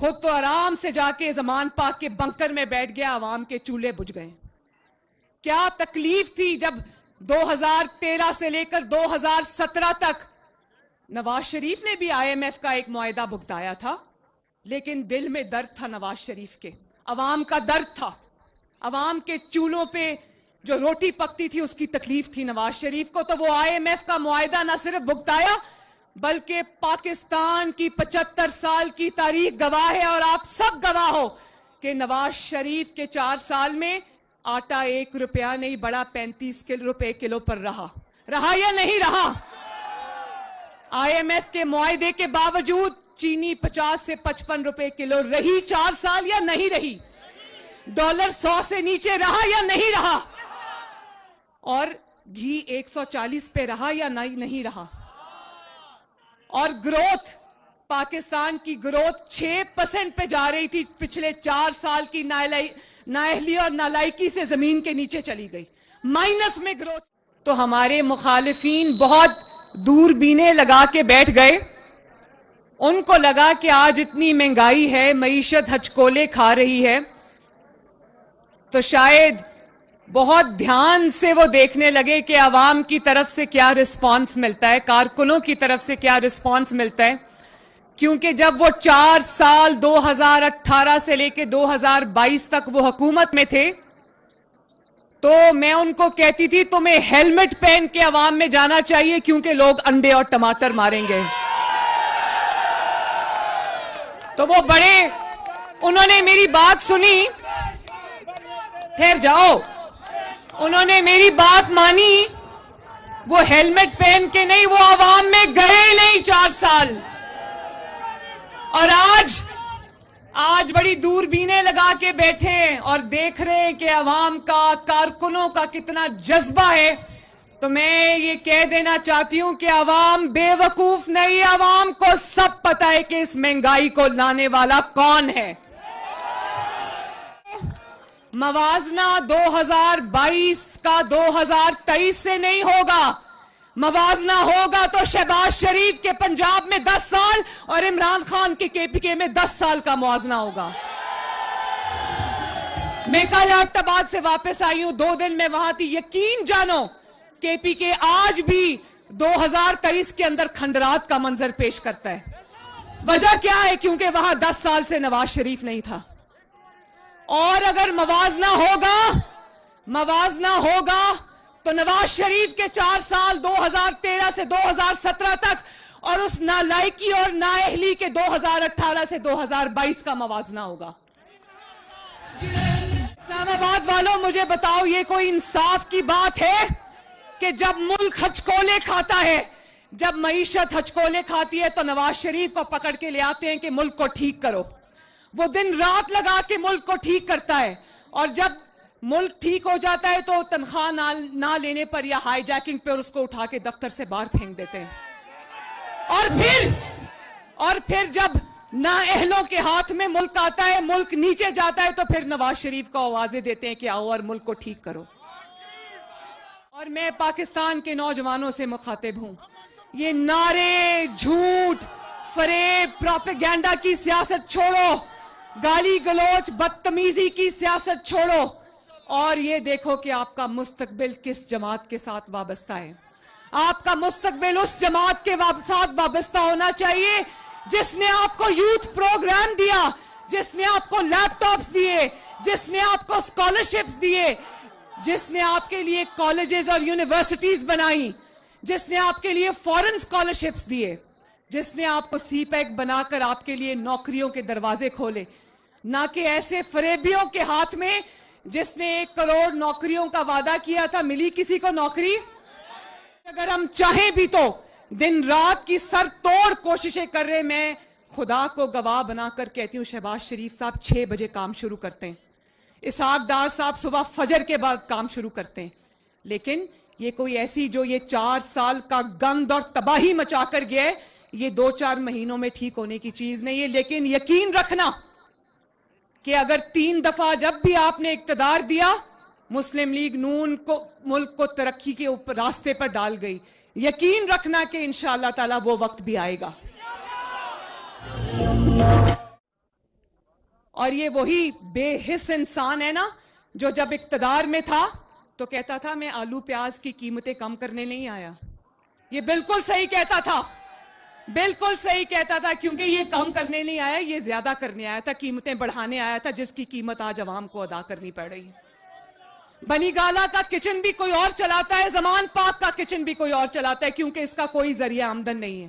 خود تو آرام سے جا کے زمان پاک کے بنکر میں بیٹھ گیا, عوام کے چولہے بجھ گئے. کیا تکلیف تھی جب 2013 سے لے کر 2017 تک نواز شریف نے بھی IMF کا ایک معاہدہ بھگتایا تھا, لیکن دل میں درد تھا نواز شریف کے, عوام کا درد تھا. عوام کے چولہوں پہ جو روٹی پکتی تھی اس کی تکلیف تھی نواز شریف کو. تو وہ IMF کا معاہدہ نہ صرف بھگتایا بلکہ پاکستان کی 75 سال کی تاریخ گواہ ہے, اور آپ سب گواہ ہو کہ نواز شریف کے 4 سال میں آٹا 1 روپیہ نہیں بڑا 35 روپے کلو پر رہا یا نہیں رہا. IMF کے معاہدے کے باوجود چینی 50 سے 55 روپے کلو رہی 4 سال یا نہیں رہی. ڈالر 100 سے نیچے رہا یا نہیں رہا, اور گھی 140 پہ رہا یا نہیں رہا. اور گروتھ, پاکستان کی گروتھ 6% پہ جا رہی تھی, پچھلے 4 سال کی نااہلی اور نالائکی سے زمین کے نیچے چلی گئی, مائنس میں گروتھ. تو ہمارے مخالفین بہت دوربینیں لگا کے بیٹھ گئے. ان کو لگا کہ آج اتنی مہنگائی ہے, معیشت ہچکولے کھا رہی ہے, تو شاید بہت دھیان سے وہ دیکھنے لگے کہ عوام کی طرف سے کیا رسپانس ملتا ہے, کارکنوں کی طرف سے کیا رسپانس ملتا ہے. کیونکہ جب وہ 4 سال 2018 سے لے کے 2022 تک وہ حکومت میں تھے, تو میں ان کو کہتی تھی تمہیں ہیلمٹ پہن کے عوام میں جانا چاہیے, کیونکہ لوگ انڈے اور ٹماٹر ماریں گے. تو وہ بڑے, انہوں نے میری بات سنی, ٹھہر جاؤ, انہوں نے میری بات مانی. وہ ہیلمٹ پہن کے نہیں, وہ عوام میں گئے نہیں 4 سال. اور آج بڑی دوربینیں لگا کے بیٹھے ہیں اور دیکھ رہے ہیں کہ عوام کا, کارکنوں کا کتنا جذبہ ہے. تو میں یہ کہہ دینا چاہتی ہوں کہ عوام بے وقوف نہیں, عوام کو سب پتہ ہے کہ اس مہنگائی کو لانے والا کون ہے. موازنہ 2022 کا 2023 سے نہیں ہوگا. موازنہ ہوگا تو شہباز شریف کے پنجاب میں 10 سال اور عمران خان کے KPK میں 10 سال کا موازنہ ہوگا. میں کل آباد سے واپس آئی ہوں, 2 دن میں وہاں تھی. یقین جانو KPK آج بھی 2023 کے اندر کھنڈرات کا منظر پیش کرتا ہے. وجہ کیا ہے؟ کیونکہ وہاں 10 سال سے نواز شریف نہیں تھا. اور اگر موازنہ ہوگا تو نواز شریف کے 4 سال 2013 سے 2017 تک اور اس نالائکی اور نااہلی کے 2018 سے 2022 کا موازنہ ہوگا. اسلام آباد والوں مجھے بتاؤ, یہ کوئی انصاف کی بات ہے کہ جب ملک ہچکولے کھاتا ہے, جب معیشت ہچکولے کھاتی ہے, تو نواز شریف کو پکڑ کے لے آتے ہیں کہ ملک کو ٹھیک کرو. وہ دن رات لگا کے ملک کو ٹھیک کرتا ہے, اور جب ملک ٹھیک ہو جاتا ہے تو تنخواہ نہ لینے پر یا ہائی جیکنگ پر اس کو اٹھا کے دفتر سے باہر پھینک دیتے ہیں. اور پھر جب نااہلوں کے ہاتھ میں ملک آتا ہے, ملک نیچے جاتا ہے, تو پھر نواز شریف کو آوازیں دیتے ہیں کہ آؤ اور ملک کو ٹھیک کرو. اور میں پاکستان کے نوجوانوں سے مخاطب ہوں, یہ نعرے, جھوٹ, فریب, پروپیگنڈا کی سیاست چھوڑو, گالی گلوچ, بدتمیزی کی سیاست چھوڑو, اور یہ دیکھو کہ آپ کا مستقبل کس جماعت کے ساتھ وابستہ ہے. آپ کا مستقبل اس جماعت کے ساتھ وابستہ ہونا چاہیے جس نے آپ کو یوتھ پروگرام دیا, جس نے آپ کو لیپ ٹاپس دیے, جس نے آپ کو اسکالرشپس دیے, جس نے آپ کے لیے کالجز اور یونیورسٹیز بنائی, جس نے آپ کے لیے فورن اسکالرشپس دیے, جس نے آپ کو CPEC بنا کر آپ کے لیے نوکریوں کے دروازے کھولے, نہ کہ ایسے فریبیوں کے ہاتھ میں جس نے 1 کروڑ نوکریوں کا وعدہ کیا تھا. ملی کسی کو نوکری؟ اگر ہم چاہیں بھی تو دن رات کی سر توڑ کوششیں کر رہے. میں خدا کو گواہ بنا کر کہتی ہوں, شہباز شریف صاحب 6 بجے کام شروع کرتے ہیں, اسحاق ڈار صاحب صبح فجر کے بعد کام شروع کرتے ہیں. لیکن یہ کوئی ایسی جو یہ 4 سال کا گند اور تباہی مچا کر گیا ہے, یہ 2-4 مہینوں میں ٹھیک ہونے کی چیز نہیں ہے. لیکن یقین رکھنا کہ اگر 3 دفعہ جب بھی آپ نے اقتدار دیا, مسلم لیگ نون کو ملک کو ترقی کے اوپر راستے پر ڈال گئی. یقین رکھنا کہ انشاءاللہ تعالی وہ وقت بھی آئے گا. اور یہ وہی بے حس انسان ہے نا جو جب اقتدار میں تھا تو کہتا تھا میں آلو پیاز کی قیمتیں کم کرنے نہیں آیا. یہ بالکل صحیح کہتا تھا, بالکل صحیح کہتا تھا, کیونکہ یہ کم کرنے نہیں آیا, یہ زیادہ کرنے آیا تھا, قیمتیں بڑھانے آیا تھا, جس کی قیمت آج عوام کو ادا کرنی پڑ رہی ہے. بنی گالا کا کچن بھی کوئی اور چلاتا ہے, زمان پاک کا کچن بھی کوئی اور چلاتا ہے, کیونکہ اس کا کوئی ذریعہ آمدن نہیں ہے.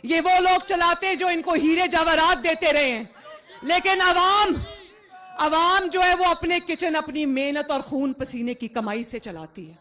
یہ وہ لوگ چلاتے ہیں جو ان کو ہیرے جواہرات دیتے رہے ہیں, لیکن عوام جو ہے وہ اپنے کچن اپنی محنت اور خون پسینے کی کمائی سے چلاتی ہے.